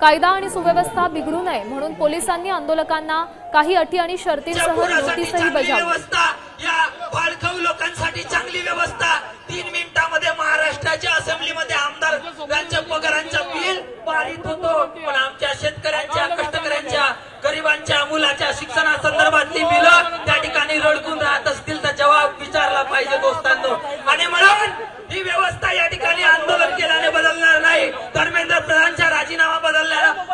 कायदा आणि सुव्यवस्था बिघडू नये म्हणून पोलिसांनी आंदोलकांना काही अटी आणि शर्तींसह नोटीसही बजावली। या वाळखव लोकांसाठी चांगली व्यवस्था 3 मिनिटांमध्ये महाराष्ट्राच्या असेंब्लीमध्ये आमदारांच्या पगारांचा बिल पारित होतो, पण आमच्या शेतकऱ्यांच्या, कष्टकऱ्यांच्या, गरिबांच्या मुलाच्या शिक्षणासंदर्भातली बिलं त्या ठिकाणी रडकून राहत असतील तर जवाब विचारला पाहिजे दोस्तांनो। आणि म्हणून ही व्यवस्था या ठिकाणी आंदोलन केल्याने बदलणार नाही, धर्मेंद्र प्रधानच्या राजीनामा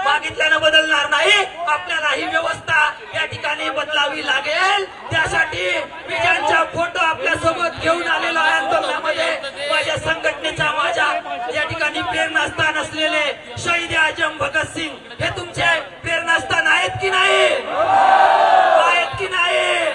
मागितल्याने बदलणार नाही। आपल्याला ही व्यवस्था या ठिकाणी बदलावी लागेल। त्यासाठी मी ज्यांचा फोटो आपल्या सोबत घेऊन आलेलो आहे आंदोलनामध्ये, माझ्या संघटनेचा, माझ्या या ठिकाणी प्रेरणास्थान असलेले शहीद आजम भगतसिंग, हे तुमचे प्रेरणास्थान आहेत की नाही? आहेत की नाही?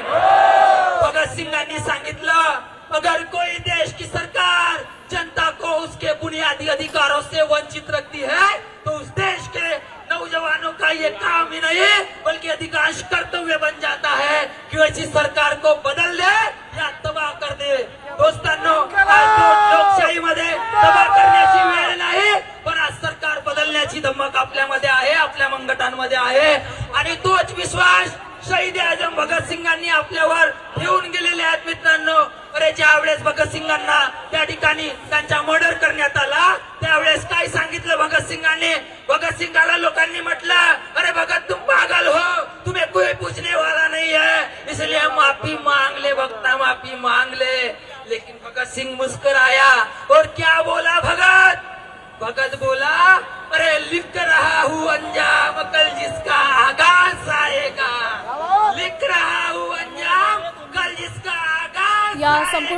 भगतसिंगांनी सांगितलं, अगर कोई देश की सरकार जनता को उसके बुनियादी अधिकारों से वंचित रखती है तो उस देश के नौजवानों का ये काम ही नहीं बल्कि अधिकांश कर्तव्य बन जाता है कि ऐसी सरकार को बदल दे या तबाह कर दे। दोस्तांनो, आज लोकशाहीमध्ये तबाह करण्याची वेळ नाही, पण आज सरकार बदलण्याची धमक आपल्यामध्ये आहे, आपल्या मंगटांमध्ये आहे। आणि तोच विश्वास शहीद आजम भगतसिंगांनी आपल्यावर ठेवून गेलेले आहेत मित्रांनो। अरे ज्यावेळेस भगतसिंगांना त्या ठिकाणी त्यांचा मर्डर करण्यात आला त्यावेळेस काय सांगितलं भगतसिंगांनी? भगतसिंगाला लोकांनी म्हटलं, अरे भगत तुम पागल हो, तुम्हें कोई पूछने वाला नहीं है, इसलिए माफी मांग ले भक्ता, माफी मांग ले। लेकिन भगत सिंह मुस्कुराया और क्या बोला भगत? भगत बोला, अरे लिख रहा हूँ अंजाम कल जिसका आगाज आएगा, लिख रहा हूँ अंजाम कल जिसका आगाज। या संपूर्ण